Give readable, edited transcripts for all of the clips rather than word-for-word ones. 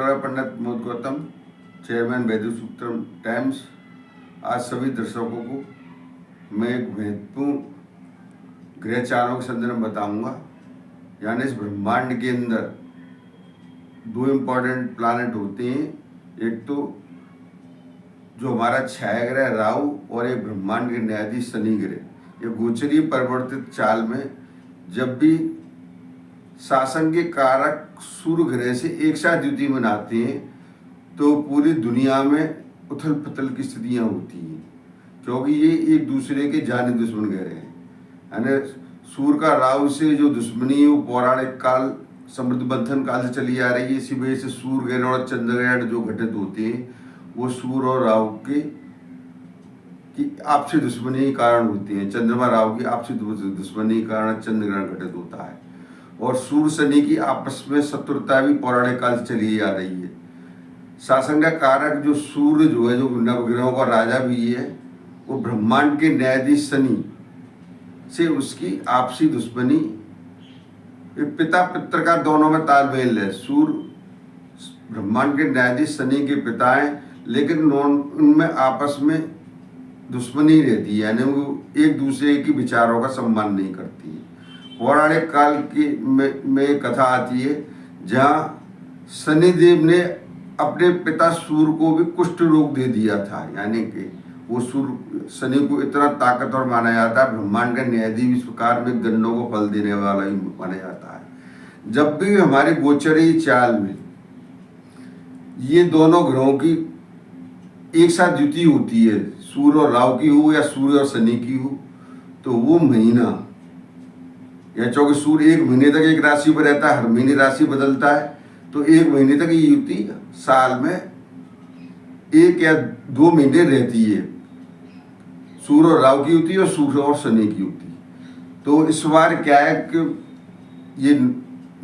नमस्कार, पंडित मोद गौतम, चेयरमैन वैदिक सूत्रम टाइम्स। आज सभी दर्शकों को मैं एक महत्वपूर्ण ग्रह चारों के संदर्भ में बताऊंगा। यानी इस ब्रह्मांड के अंदर दो इम्पॉर्टेंट प्लैनेट होते हैं। एक तो जो हमारा छाया ग्रह राहु और एक ब्रह्मांड के न्यायाधीश शनि ग्रह। ये गोचरीय परिवर्तित चाल में जब भी शासन के कारक सूर्य ग्रह से एक साथ युति बनाते हैं तो पूरी दुनिया में उथल पुथल की स्थितियाँ होती हैं, क्योंकि ये एक दूसरे के जानी दुश्मन ग्रह हैं। यानी सूर्य का राहु से जो दुश्मनी है वो पौराणिक काल समृद्ध बंधन काल से चली आ रही है। इसी वजह से सूर्य ग्रहण और चंद्र ग्रहण जो घटित होते हैं वो सूर्य और राहु की आपसी दुश्मनी के कारण होती है। चंद्रमा राहु की आपसी दुश्मनी के कारण चंद्र ग्रहण घटित होता है। और सूर्य शनि की आपस में शत्रुता भी पौराणिक काल से चली आ रही है। शासन का कारक जो सूर्य जो है, जो नवग्रहों का राजा भी है, वो ब्रह्मांड के न्यायाधीश शनि से उसकी आपसी दुश्मनी, पिता पुत्र का दोनों में तालमेल है। सूर्य ब्रह्मांड के न्यायाधीश शनि के पिता हैं, लेकिन उनमें आपस में दुश्मनी रहती है। यानी वो एक दूसरे की विचारों का सम्मान नहीं करती है। पौराणिक काल की में कथा आती है जहाँ शनिदेव ने अपने पिता सूर्य को भी कुष्ठ रोग दे दिया था। यानी कि वो सूर्य शनि को इतना ताकतवर माना जाता है, ब्रह्मांड का न्यायाधीश इस प्रकार में गन्नों को फल देने वाला ही माना जाता है। जब भी हमारी गोचरी चाल में ये दोनों ग्रहों की एक साथ युति होती है, सूर्य और राहु की हो या सूर्य और शनि की हो, तो वो महीना या चूंकि सूर्य एक महीने तक एक राशि पर रहता है, हर महीने राशि बदलता है, तो एक महीने तक ये युति साल में एक या 2 महीने रहती है, सूर्य और राहु की युति और सूर्य और शनि की युति। तो इस बार क्या है कि ये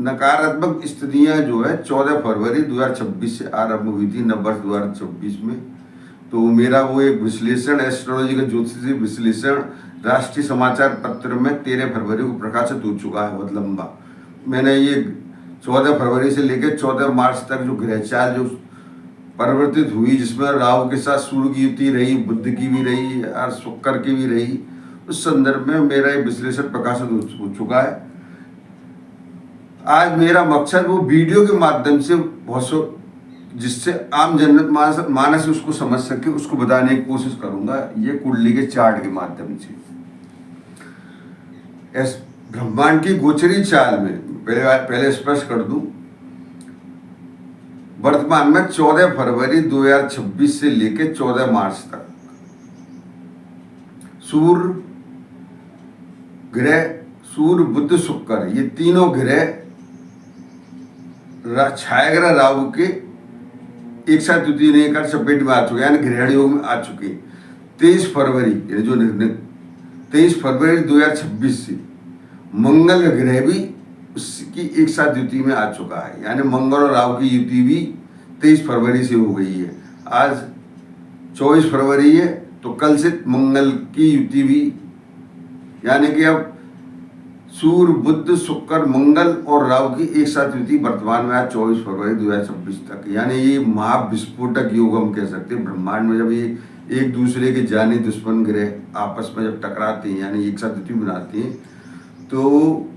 नकारात्मक स्थितियां जो है 14 फरवरी 2026 से आरंभ हुई थी, नववर्ष 2026 में। तो मेरा वो एक विश्लेषण, एस्ट्रोलॉजी का ज्योतिषीय विश्लेषण राष्ट्रीय समाचार पत्र में 13 फरवरी को प्रकाशित हो चुका है, बहुत लंबा। मैंने ये 14 फरवरी से लेकर 14 मार्च तक जो ग्रह चाल जो परिवर्तित हुई, जिसमें राहु के साथ सूर्य की युति रही, बुध की भी रही और शुक्र की भी रही, उस संदर्भ में मेरा ये विश्लेषण प्रकाशित हो चुका है। आज मेरा मकसद वो वीडियो के माध्यम से बहुत जिससे आम जनता मानस उसको समझ सके, उसको बताने की कोशिश करूंगा, ये कुंडली के चार्ट के माध्यम से। ब्रह्मांड की गोचरी चाल में पहले स्पष्ट कर दूं, वर्तमान में 14 फरवरी 2026 से लेकर 14 मार्च तक सूर्य ग्रह, सूर्य बुध शुक्र, ये तीनों ग्रह छाया ग्रह राहु के एक साथ युति नहीं कर चपेट में आ चुके, यानी ग्रहण योग में आ चुके। 23 फरवरी जो 23 फरवरी 2026 से मंगल ग्रह भी उसकी एक साथ युति में आ चुका है। यानी मंगल और राहु की युति भी 23 फरवरी से हो गई है। आज 24 फरवरी है, तो कल से मंगल की युति भी, यानी कि अब सूर्य बुध शुक्र मंगल और राहु की एक साथ युति वर्तमान में आज 24 फरवरी 2026 तक। यानी ये महाविस्फोटक योग हम कह सकते हैं। ब्रह्मांड में जब ये एक दूसरे के जानी दुश्मन ग्रह आपस में जब टकराते हैं, यानी एक साथ युति बनाते हैं, तो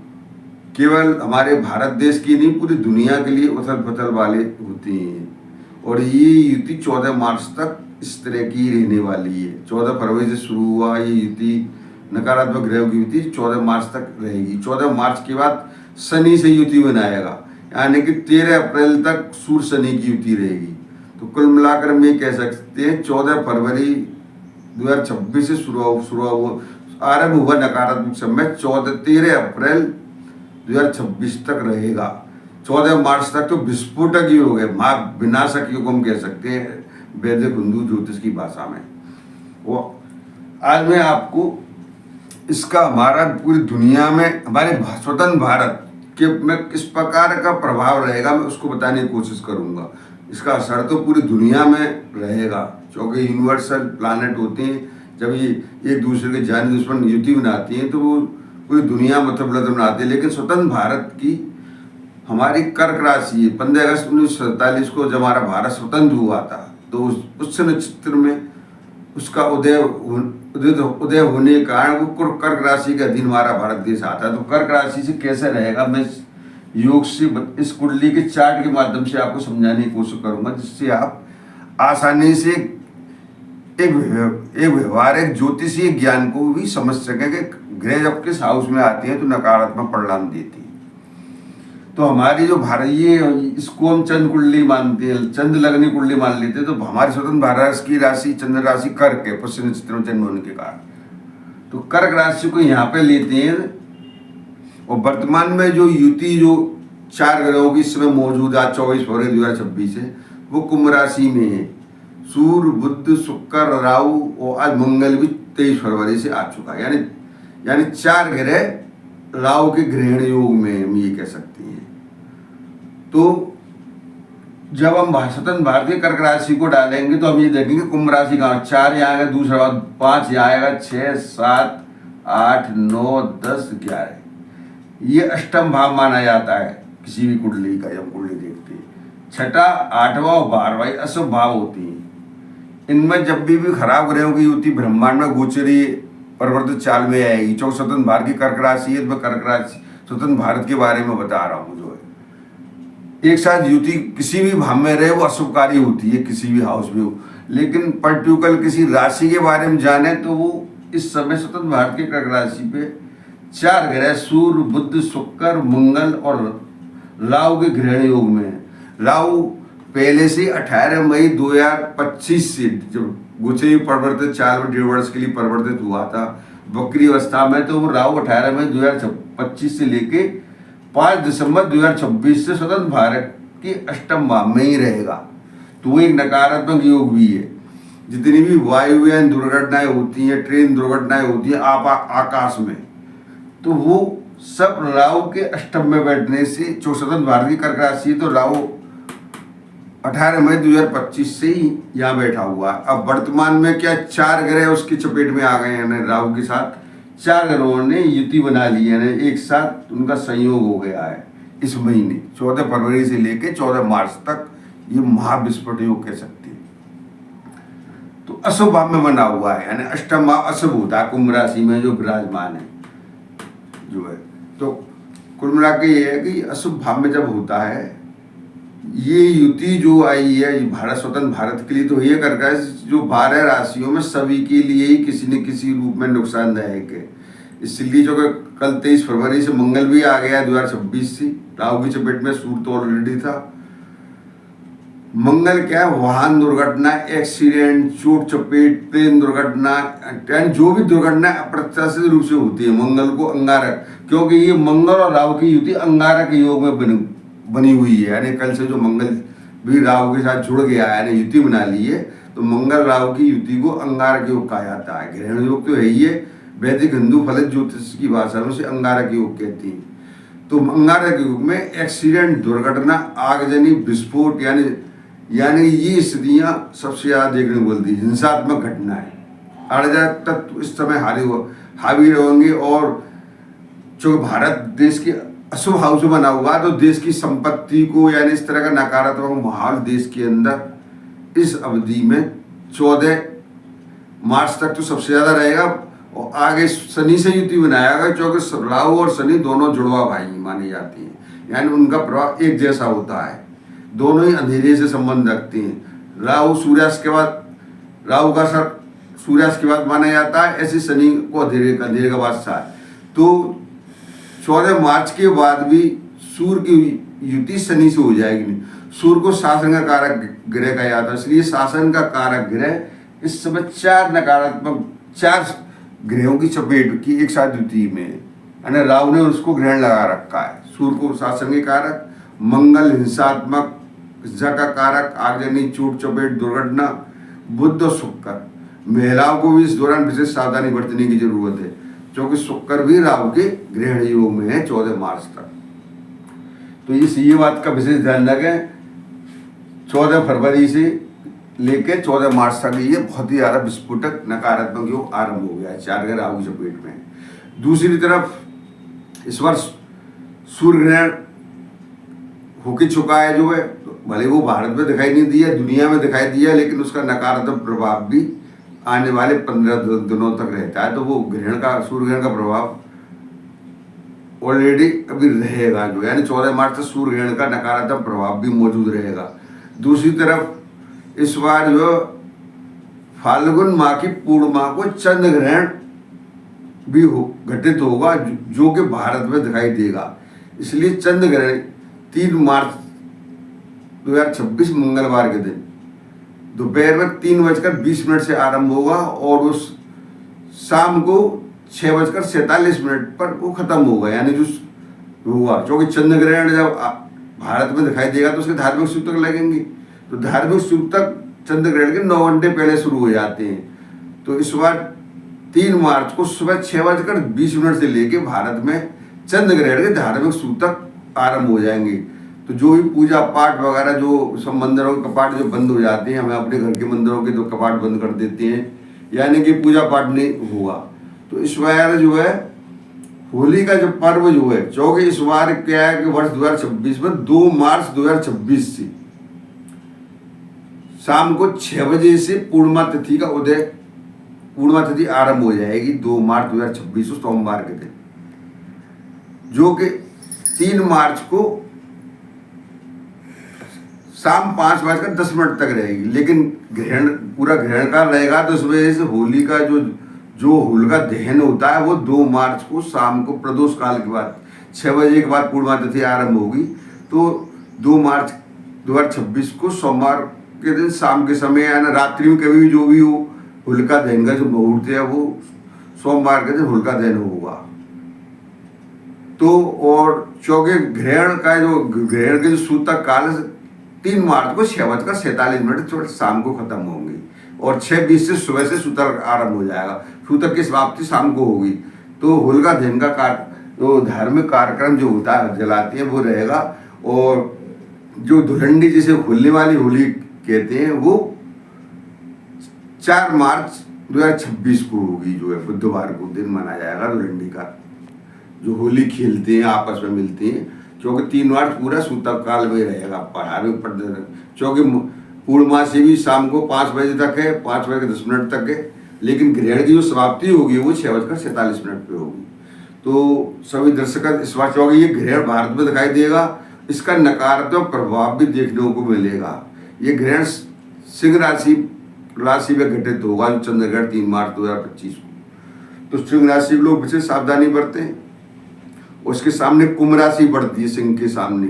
केवल हमारे भारत देश की नहीं, पूरी दुनिया के लिए उथल पुथल वाले होते हैं। और ये युति 14 मार्च तक इस तरह की रहने वाली है। 14 फरवरी से शुरू हुआ ये युति, नकारात्मक ग्रहों की युति 14 मार्च तक रहेगी। 14 मार्च के बाद शनि से युति बनाएगा, यानी कि 13 अप्रैल तक सूर्य शनि की युति रहेगी। तो कुल मिलाकर हम ये कह सकते हैं 14 फरवरी 2026 से शुरू आरंभ हुआ नकारात्मक समय 13 अप्रैल 2026 तक रहेगा। 14 मार्च तक तो विस्फोटक योग है, महाविनाशक योग हम कह सकते हैं वैदिक हिंदू ज्योतिष की भाषा में। वो आज मैं आपको इसका हमारा पूरी दुनिया में, हमारे स्वतंत्र भारत के में किस प्रकार का प्रभाव रहेगा, मैं उसको बताने की कोशिश करूंगा। इसका असर तो पूरी दुनिया में रहेगा, क्योंकि यूनिवर्सल प्लैनेट होते हैं। जब ये एक दूसरे के जानी दुश्मन युति बनाती हैं तो वो पूरी दुनिया मतलब बनाती है। लेकिन स्वतंत्र भारत की हमारी कर्क राशि है। 15 अगस्त 1947 को जब हमारा भारत स्वतंत्र हुआ था, तो उस नक्षत्र में उसका उदय होने के कारण वो कर्क राशि के अधीन हमारा भारत देश आता है। तो कर्क राशि से कैसे रहेगा, मैं योग से इस कुंडली के चार्ट के माध्यम से आपको समझाने की कोशिश करूंगा, जिससे आप आसानी से एक व्यवहारिक ज्योतिषीय ज्ञान को भी समझ सकें कि ग्रह जब किस हाउस में आती है तो नकारात्मक परिणाम देती है। तो हमारी जो भारतीय, इसको हम चंद्र कुंडली मानते हैं, चंद्र लगनी कुंडली मान लेते हैं। तो हमारी स्वतंत्र भारत की राशि चंद्र राशि कर्क है, पुष्य नक्षत्र में जन्म होने के कारण। तो कर्क राशि को यहाँ पे लेते हैं। और वर्तमान में जो युति जो 4 ग्रहों की इस समय मौजूद है 24 फरवरी 2026 है, वो कुंभ राशि में है। सूर्य, बुध, शुक्र, राहु और आज मंगल भी 23 फरवरी से आ चुका है। यानी 4 ग्रह राहु के ग्रहण योग में हम ये कह सकते हैं। तो जब हम स्वतंत्र भारतीय कर्क राशि को डालेंगे तो हम ये देखेंगे कुंभ राशि का 4 यहाँ आएगा, दूसरा बात 5 यहाँ आएगा, 6, 7, 8, 9, 10, 11 ये अष्टम भाव माना जाता है किसी भी कुंडली का। जब कुंडली देखते हैं 6ठा, 8वां और 12वां अशुभ भाव होती है। इनमें जब भी खराब ग्रहों की युति ब्रह्मांड में गोचरी परिवर्तित चाल में आएगी। जो स्वतंत्र भारत की कर्क राशि है, तो मैं कर्क राशि स्वतंत्र भारत के बारे में बता रहा हूँ। जो है एक साथ युति किसी भी भाव में रहे वो अशुभकारी होती है, किसी भी हाउस में हो। लेकिन पर्टिकुलर किसी राशि के बारे में जाने तो वो इस समय स्वतंत्र भारत की कर्क राशि पे 4 ग्रह सूर्य, बुध, शुक्र, मंगल और राहु के ग्रहण योग में है। राहु पहले से 18 मई 2025 से जब गोचरी परिवर्तित चाल में 1.5 वर्ष के लिए परिवर्तित हुआ था वक्री अवस्था में, तो वो राहु 18 मई 2025 से लेके 5 दिसंबर 2026 से स्वतंत्र भारत के अष्टम भाव में ही रहेगा। तो वो एक नकारात्मक योग भी है। जितनी भी वायुयान दुर्घटनाएं होती हैं, ट्रेन दुर्घटनाएं होती हैं आकाश में, तो वो सब राहु के अष्टम में बैठने से, जो स्वतंत्र भारत की कर्क राशि तो राहु 18 मई 2025 से ही यहाँ बैठा हुआ है। अब वर्तमान में क्या 4 ग्रह उसकी चपेट में आ गए हैं। राहु के साथ 4 ग्रहों ने युति बना ली है, एक साथ उनका संयोग हो गया है। इस महीने 14 फरवरी से लेकर 14 मार्च तक ये महाविस्फोट योग कह सकते हैं। तो अशुभ भाव में बना हुआ है, यानी अष्टम भाव अशुभ होता है कुंभ राशि में जो विराजमान है जो है। तो कुल मिला के ये है कि अशुभ भाव में जब होता है ये युति जो आई है भारत स्वतंत्र भारत के लिए, तो ये कर रहा है जो 12 राशियों में सभी के लिए ही किसी न किसी रूप में नुकसानदायक है। इसलिए जो कल 23 फरवरी से मंगल भी आ गया 2026 से, राहु की चपेट में सूर्य तो ऑलरेडी था। मंगल क्या है, वाहन दुर्घटना, एक्सीडेंट, चोट चपेट, ट्रेन दुर्घटना, जो भी दुर्घटना अप्रत्याशित रूप से होती है मंगल को अंगारक, क्योंकि ये मंगल और राहु की युति अंगारक योग में बनी हुई है। यानी कल से जो मंगल भी राहु के साथ जुड़ गया है, यानी युति बना ली है, तो मंगल राहु की युति को अंगारक योग कहा जाता है। ग्रहण योग तो है ही है, वैदिक हिंदू फलक ज्योतिष की भाषा में से अंगारक योग कहती है। तो अंगारक योग में एक्सीडेंट, दुर्घटना, आगजनी, विस्फोट यानी ये स्थितियां सबसे ज्यादा देखने को मिलती है। हिंसात्मक घटनाएं, अराजक तत्व इस समय हावी रहेंगे। और जो भारत देश के अशुभ हाउस बना हुआ तो देश की संपत्ति को, यानी इस तरह का नकारात्मक माहौल देश के अंदर इस अवधि में 14 मार्च तक तो सबसे ज्यादा रहेगा। और आगे शनि से युति बनाएगा, क्योंकि राहु और शनि दोनों जुड़वा भाई माने जाते हैं, यानी उनका प्रभाव एक जैसा होता है। दोनों ही अंधेरे से संबंध रखते हैं। राहु सूर्यास्त के बाद, राहु का सर सूर्यास्त के बाद माना जाता है, ऐसे शनि को अंधेरे का बादशाह है। तो 14 मार्च के बाद भी सूर्य की युति शनि से हो जाएगी। सूर्य को शासन का कारक ग्रह कहा जाता है, इसलिए शासन का कारक ग्रह इस समय 4 ग्रहों की चपेट की एक साथ युति में, यानी राहु ने उसको ग्रहण लगा रखा है। सूर्य को शासन के कारक, मंगल हिंसात्मक इज्जा का कारक, आगजनी, चोट चपेट, दुर्घटना, बुध और शुक्र। महिलाओं को भी इस दौरान विशेष सावधानी बरतने की जरूरत है, क्योंकि शुक्र भी राहु के ग्रहण योग में है 14 मार्च तक। तो ये बात का विशेष ध्यान रखें। 14 फरवरी से लेकर 14 मार्च तक ये बहुत ही ज्यादा विस्फोटक नकारात्मक योग आरंभ हो गया है, 4 ग्रह राहु की चपेट में। दूसरी तरफ इस वर्ष सूर्य ग्रहण होके चुका है जो है, तो भले वो भारत में दिखाई नहीं दिया, दुनिया में दिखाई दिया, लेकिन उसका नकारात्मक प्रभाव भी आने वाले 15 दिनों तक रहता है। तो वो ग्रहण का, सूर्य ग्रहण का प्रभाव ऑलरेडी अभी रहेगा जो, यानी 14 मार्च तक सूर्य ग्रहण का नकारात्मक प्रभाव भी मौजूद रहेगा। दूसरी तरफ इस बार जो फाल्गुन माह की पूर्णिमा को चंद्र ग्रहण भी घटित होगा जो कि भारत में दिखाई देगा। इसलिए चंद्र ग्रहण 3 मार्च 2026 मंगलवार के दिन दोपहर में 3:20 से आरंभ होगा और उस शाम को 6:47 पर वो खत्म होगा, यानी जो हुआ, क्योंकि चंद्र ग्रहण जब भारत में दिखाई देगा तो उसके धार्मिक सूतक लगेंगे, तो धार्मिक सूतक चंद्र ग्रहण के 9 घंटे पहले शुरू हो जाते हैं। तो इस बार 3 मार्च को सुबह 6:20 से लेके भारत में चंद्र ग्रहण के धार्मिक सूतक आरंभ हो जाएंगे। तो जो भी पूजा पाठ वगैरह, जो सब मंदिरों के कपाट जो बंद हो जाते हैं, हमें अपने घर के मंदिरों के तो कपाट बंद कर देते हैं, यानी कि पूजा पाठ नहीं हुआ। तो इस बार जो है होली का जो पर्व जो है, क्योंकि इस बार क्या है कि वर्ष 2026 में 2 मार्च 2026 से शाम को 6 बजे से पूर्णिमा तिथि का उदय, पूर्णिमा तिथि आरंभ हो जाएगी 2 मार्च 2026 सोमवार के दिन, जो कि 3 मार्च को शाम 5:10 तक रहेगी। लेकिन ग्रहण, पूरा ग्रहण काल रहेगा, तो इस वजह से होली का जो होलिका दहन होता है वो 2 मार्च को शाम को प्रदोष काल के बाद 6 बजे के बाद पूर्णिमा तिथि आरंभ होगी। तो 2 मार्च 2026 को सोमवार के दिन शाम के समय, यानी रात्रि में कभी भी जो भी हो, होलिका दहन का जो मुहूर्त है वो सोमवार के दिन होलिका दहन होगा। तो और चौके ग्रहण के जो सूतक काल 3 मार्च को 6:47 शाम को खत्म होंगे और 6:20 से सुबह से सूतक आरंभ हो जाएगा। सूतक की समाप्ति शाम को होगी। तो होलिका दहन का जो धार्मिक कार्यक्रम जो होता है, जलाते हैं, वो रहेगा। और जो धुलंडी, जिसे होली वाली होली कहते हैं, वो 4 मार्च 2026 को होगी, जो है बुधवार को दिन माना जाएगा धुलंडी का, जो होली खेलते हैं, आपस में मिलते हैं। क्योंकि 3 मार्च पूरा सूतक काल में रहेगा धार्मिक प्रदर्शन, क्योंकि पूर्णिमा से भी शाम को 5 बजे तक है, 5:10 तक है, लेकिन ग्रहण की जो समाप्ति होगी वो 6:47 पे होगी। तो सभी दर्शक इस बार, क्योंकि ये ग्रहण भारत में दिखाई देगा, इसका नकारात्मक प्रभाव भी देखने को मिलेगा। ये ग्रहण सिंह राशि में घटित होगा, जो चंद्र ग्रहण 3 मार्च 2025 को। तो सिंह राशि के लोग विशेष सावधानी बरतें। उसके सामने कुंभ राशि बढ़ती है सिंह के सामने,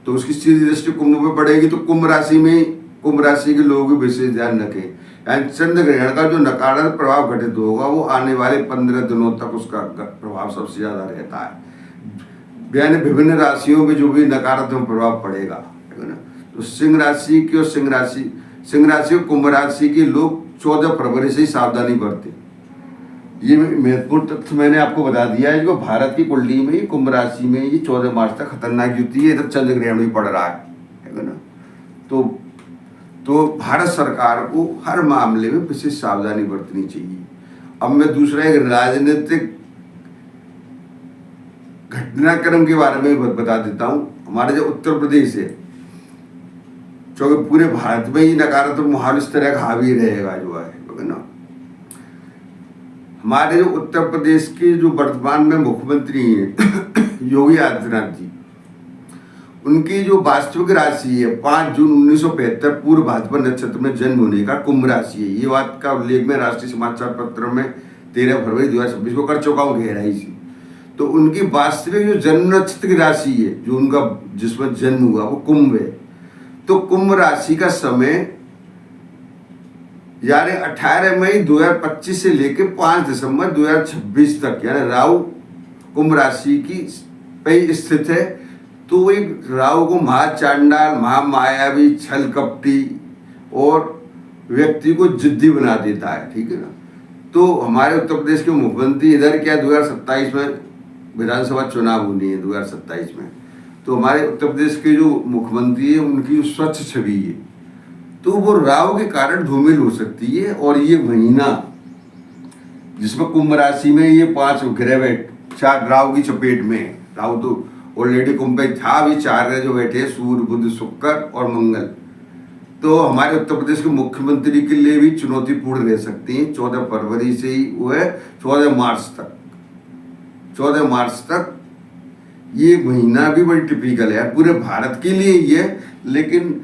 तो उसकी सीधी दृष्टि कुंभ पे पड़ेगी। तो कुंभ राशि के लोग भी विशेष ध्यान रखें। यानी चंद्र ग्रहण का जो नकारात्मक प्रभाव घटित होगा वो आने वाले 15 दिनों तक उसका प्रभाव सबसे ज्यादा रहता है। यानी विभिन्न राशियों में जो भी नकारात्मक प्रभाव पड़ेगा, है ना। तो सिंह राशि और कुंभ राशि के लोग 14 फरवरी से ही सावधानी बरतें। ये महत्वपूर्ण तथ्य मैंने आपको बता दिया है। जो भारत की कुंडली में कुंभ राशि में ये 14 मार्च तक खतरनाक युति है, इधर चंद्र ग्रहण भी पड़ रहा है ना। तो भारत सरकार को हर मामले में विशेष सावधानी बरतनी चाहिए। अब मैं दूसरा एक राजनीतिक घटनाक्रम के बारे में बता देता हूँ। हमारे जो उत्तर प्रदेश है, क्योंकि पूरे भारत में ही नकारात्मक माहौल इस तरह का हावी रहेगा जो है ना। हमारे जो उत्तर प्रदेश के जो वर्तमान में मुख्यमंत्री हैं योगी आदित्यनाथ जी, उनकी जो वास्तविक राशि है 5 जून 1975 पूर्व भाद्रपद नक्षत्र में जन्म होने का कुंभ राशि है। ये बात का उल्लेख मैं राष्ट्रीय समाचार पत्र में 13 फरवरी 2026 को कर चुका हूँ गहराई से। तो उनकी वास्तविक जो जन्म नक्षत्र की राशि है, जो उनका जिसमें जन्म हुआ, वो कुंभ है। तो कुंभ राशि का समय यानी 18 मई 2025 से लेकर 5 दिसंबर 2026 तक, यानी राहु कुंभ राशि की पे स्थित है। तो एक राहु को महाचांडाल, महामायावी, छल कपटी और व्यक्ति को जिद्दी बना देता है, ठीक है ना। तो हमारे उत्तर प्रदेश के मुख्यमंत्री इधर क्या 2027 में विधानसभा चुनाव होनी है 2027 में। तो हमारे उत्तर प्रदेश के जो मुख्यमंत्री है उनकी जो स्वच्छ छवि है, तो वो राहु के कारण धूमिल हो सकती है। और ये महीना जिसमें कुंभ राशि में ये 5 ग्रह 4 राहु की चपेट में, राहु तो ऑलरेडी कुंभ पे था भी 4 ग्रह जो बैठे हैं, सूर्य बुध शुक्र और मंगल। तो हमारे उत्तर प्रदेश के मुख्यमंत्री के लिए भी चुनौतीपूर्ण रह सकती हैं। 14 फरवरी से ही वो है 14 मार्च तक ये महीना भी बड़ी टिपिकल है पूरे भारत के लिए ही है। लेकिन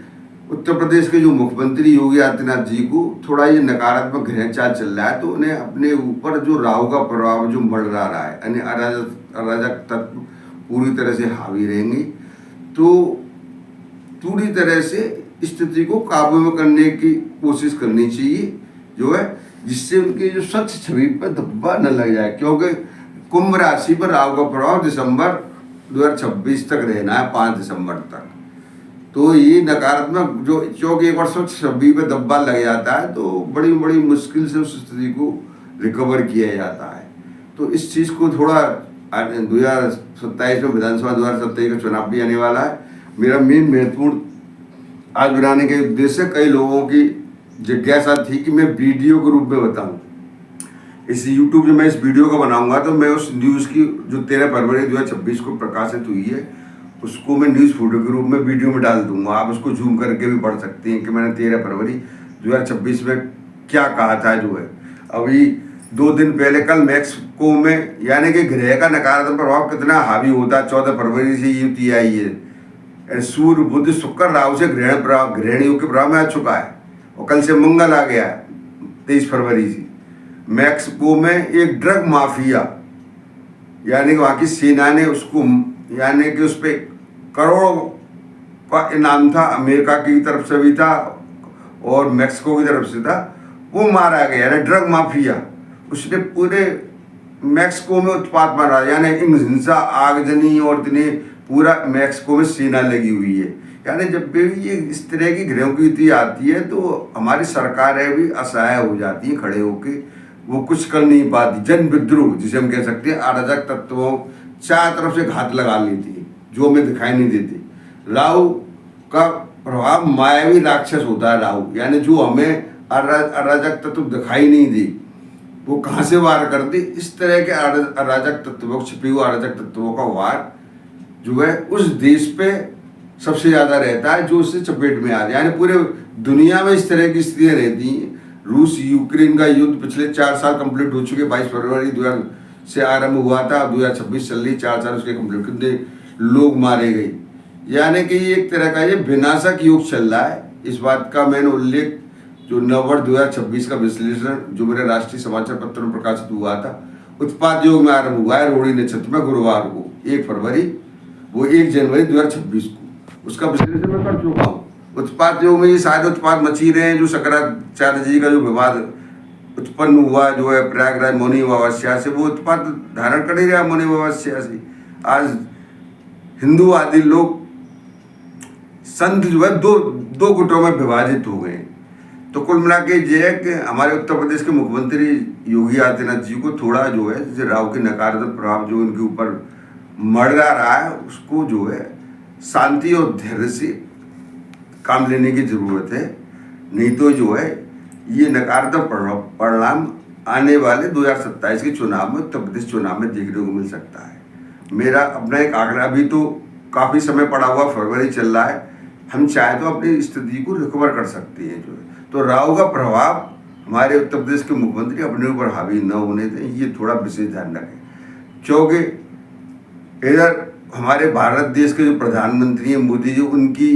उत्तर प्रदेश के जो मुख्यमंत्री योगी आदित्यनाथ जी को थोड़ा ये नकारात्मक ग्रह चाल चल रहा है, तो उन्हें अपने ऊपर जो राहु का प्रभाव जो मंडरा रहा है, यानी अराजक तत्व पूरी तरह से हावी रहेंगे। तो पूरी तरह से स्थिति को काबू में करने की कोशिश करनी चाहिए जो है, जिससे उनकी जो स्वच्छ छवि पर धब्बा न लग जाए। क्योंकि कुंभ राशि पर राहु का प्रभाव दिसंबर 2026 तक रहना है, 5 दिसंबर तक। तो ये नकारात्मक जो क्योंकि एक बार स्वच्छ छवि पे धब्बा लग जाता है तो बड़ी बड़ी मुश्किल से उस स्थिति को रिकवर किया जाता है। तो इस चीज़ को थोड़ा 2027 में विधानसभा 2027 का चुनाव भी आने वाला है। मेरा मेन महत्वपूर्ण आज बनाने के उद्देश्य कई लोगों की जिज्ञासा थी कि मैं वीडियो के रूप में बताऊं। इस यूट्यूब में मैं इस वीडियो को बनाऊंगा तो मैं उस न्यूज़ की जो 13 फरवरी 2026 को प्रकाशित हुई है उसको मैं न्यूज़ फोटो के रूप में वीडियो में डाल दूंगा। आप उसको जूम करके भी पढ़ सकते हैं कि मैंने 13 फरवरी 2026 में क्या कहा था। जो है अभी 2 दिन पहले कल मैक्सिको में, यानी कि ग्रह का नकारात्मक प्रभाव कितना हावी होता है। 14 फरवरी से युति आई है, सूर्य बुध शुक्र राहु से ग्रहण योग के प्रभाव में आ चुका है और कल से मंगल आ गया 23 फरवरी से। मैक्सिको में एक ड्रग माफिया, यानी कि वहाँ की सेना ने उसको, यानी कि उस पर करोड़ों का इनाम था, अमेरिका की तरफ से भी था और मैक्सिको की तरफ से था, वो मारा गया। यानी ड्रग माफिया उसने पूरे मैक्सिको में उत्पात मारा, यानी हिंसा आगजनी और इतने पूरा मैक्सिको में सेना लगी हुई है। यानी जब भी ये इस तरह की ग्रहों की युति आती है तो हमारी सरकारें भी असहाय हो जाती हैं खड़े होके, वो कुछ कर नहीं पाती। जन विद्रोह जिसे हम कह सकते हैं, अराजक तत्वों चार तरफ से घात लगा लेती है जो हमें दिखाई नहीं देती। राहु का प्रभाव मायावी राक्षस होता है राहु, यानी जो हमें अराजक तत्व दिखाई नहीं दी वो कहाँ से वार करती। इस तरह के अराजक तत्वों, छिपे हुए अराजक तत्वों का वार जो है उस देश पे सबसे ज्यादा रहता है जो उससे चपेट में आ जाए। यानी पूरे दुनिया में इस तरह की स्थितियां रहती हैं। रूस यूक्रेन का युद्ध पिछले 4 साल कंप्लीट हो चुके। 22 फरवरी 2000 से आरंभ हुआ था, 2026 चल रही, 4 साल उसके कंप्लीट, कितने लोग मारे गए। यानी कि एक तरह का ये विनाशक युग चल रहा है। इस बात का मैंने उल्लेख जो नववर्ष 2026 का विश्लेषण जो मेरे राष्ट्रीय समाचार पत्र में प्रकाशित हुआ था, उत्पात योग में आरंभ हुआ है रोहिणी नक्षत्र में गुरुवार को 1 फरवरी, वो 1 जनवरी 2026 को उसका विश्लेषण मैं कर चुका हूँ। उत्पात योग में ये सारे उत्पात मची रहे हैं जो शंकराचार्य जी का जो विवाद उत्पन्न हुआ जो है प्रयागराज मौनी अमावस्या से, वो उत्पात धारण कर ही रहा मौनी अमावस्या से। आज हिंदू आदि लोग संत जो है दो गुटों में विभाजित हो गए। तो कुल मिला के ये है कि हमारे उत्तर प्रदेश के मुख्यमंत्री योगी आदित्यनाथ जी को थोड़ा जो है जैसे राहु के नकारात्मक प्रभाव जो उनके ऊपर मंडरा रहा है उसको जो है शांति और धैर्य से काम लेने की जरूरत है। नहीं तो जो है ये नकारात्मक परिणाम आने वाले 2027 के चुनाव में, उत्तर प्रदेश चुनाव में देखने को मिल सकता है। मेरा अपना एक आंकड़ा, अभी तो काफ़ी समय पड़ा हुआ, फरवरी चल रहा है, हम चाहे तो अपनी स्थिति को रिकवर कर सकते हैं जो है। तो राहु का प्रभाव हमारे उत्तर प्रदेश के मुख्यमंत्री अपने ऊपर हावी न होने दें, ये थोड़ा विशेष ध्यान रखें। क्योंकि इधर हमारे भारत देश के जो प्रधानमंत्री हैं मोदी जी, उनकी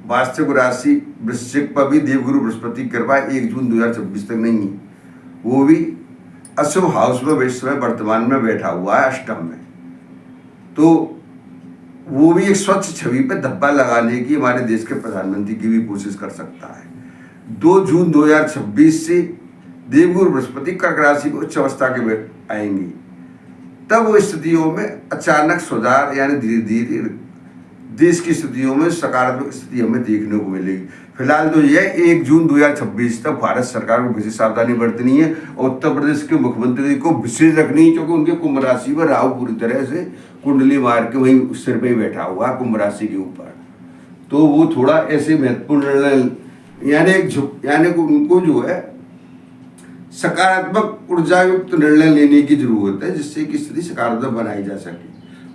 वास्तविक राशि वृश्चिक पर भी देवगुरु बृहस्पति कृपा 1 जून 2026 तक नहीं है। वो भी अशुभ हाउस में इस समय वर्तमान में बैठा हुआ है, अष्टम में। तो वो भी एक स्वच्छ छवि पे धब्बा लगाने की हमारे देश के प्रधानमंत्री की भी कोशिश कर सकता है। 2 जून 2026 से देवगुरु बृहस्पति कर्क राशि को उच्च अवस्था के आएंगी। तब वो स्थितियों में अचानक सुधार, यानी धीरे धीरे देश की स्थितियों में सकारात्मक स्थिति हमें देखने को मिलेगी। फिलहाल तो यह 1 जून 2026 तक भारत सरकार को विशेष सावधानी बरतनी है और उत्तर प्रदेश के मुख्यमंत्री को विशेष रखनी है, क्योंकि उनके कुंभ राशि पर राहु पूरी तरह से कुंडली मार के वहीं सिर पे बैठा हुआ है कुंभ राशि के ऊपर। तो वो थोड़ा ऐसे महत्वपूर्ण निर्णय, यानी उनको जो है सकारात्मक ऊर्जा युक्त निर्णय लेने की जरूरत है, जिससे कि स्थिति सकारात्मक बनाई जा सके।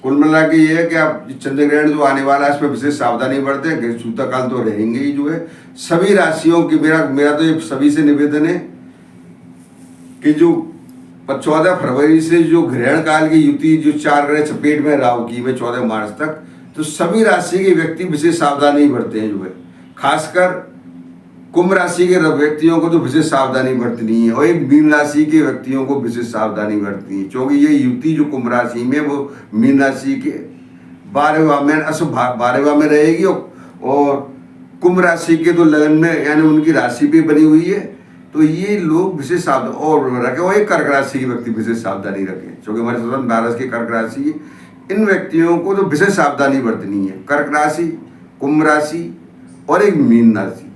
कुल मिला के ये है कि आप चंद्र ग्रहण जो आने वाला है इसमें विशेष सावधानी बरतें। सूतक काल तो रहेंगे ही जो है। सभी राशियों की मेरा तो ये सभी से निवेदन है कि जो 14 फरवरी से जो ग्रहण काल की युति जो 4 ग्रह चपेट में राहु की में 14 मार्च तक, तो सभी राशि के व्यक्ति विशेष सावधानी बरते हैं जो है। खासकर कुंभ राशि के व्यक्तियों को तो विशेष सावधानी बरतनी है और एक मीन राशि के व्यक्तियों को विशेष सावधानी बरतनी है, क्योंकि ये युति जो कुंभ राशि में वो मीन राशि के 12वां में रहेगी और कुंभ राशि के तो लगन में यानी उनकी राशि भी बनी हुई है। तो ये लोग विशेष सावधान और रखे और एक कर्क राशि के व्यक्ति विशेष सावधानी रखें, क्योंकि हमारे स्वतंत्र भारत के कर्क राशि इन व्यक्तियों को तो विशेष सावधानी बरतनी है। कर्क राशि, कुंभ राशि और एक मीन राशि,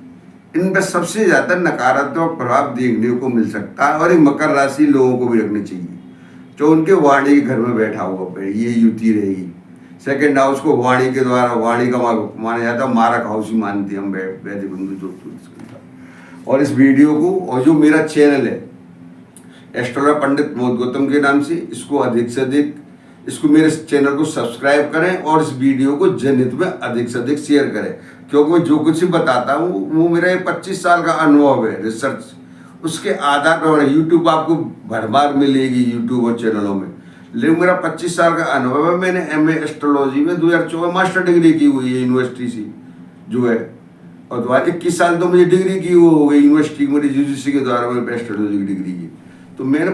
इन पर सबसे ज्यादा नकारात्मक प्रभाव देखने को मिल सकता है। और एक मकर राशि लोगों को भी रखनी चाहिए जो उनके वाणी के घर में बैठा होगा, ये युति रहेगी। सेकंड हाउस को वाणी के द्वारा, वाणी का माना जाता है मारक हाउस ही मानते हैं हम वैदिक बंधु जो। और इस वीडियो को और जो मेरा चैनल है एस्ट्रोलॉजर पंडित मोहित गौतम के नाम से, इसको अधिक से अधिक मेरे चैनल को सब्सक्राइब करें और इस वीडियो को जनहित में अधिक से अधिक शेयर करें, क्योंकि मैं जो कुछ भी बताता हूँ वो मेरा 25 साल का अनुभव है रिसर्च, उसके आधार पर। यूट्यूब आपको भरमार मिलेगी यूट्यूब और चैनलों में, लेकिन मेरा 25 साल का अनुभव है। मैंने MA एस्ट्रोलॉजी में 2014 मास्टर डिग्री की हुई है यूनिवर्सिटी से जो है, और 2021 साल तो मुझे डिग्री की हो गई यूनिवर्सिटी मेरी UGC के द्वारा मैंने एस्ट्रोलॉजी की डिग्री की। तो मैंने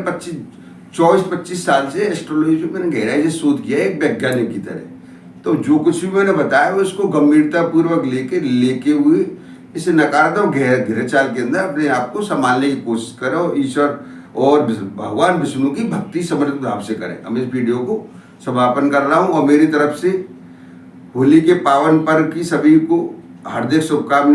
24-25 साल से एस्ट्रोलॉजी पे मैंने गहराई से शोध किया है एक वैज्ञानिक की तरह। तो जो कुछ भी मैंने बताया है उसको गंभीरता पूर्वक लेके हुए इसे नकारात्मक गहरे चाल के अंदर अपने आप को संभालने की कोशिश करो। ईश्वर और भगवान विष्णु की भक्ति समर्पित भाव से करें। हम इस वीडियो को समापन कर रहा हूँ और मेरी तरफ से होली के पावन पर्व की सभी को हार्दिक शुभकामनाएं।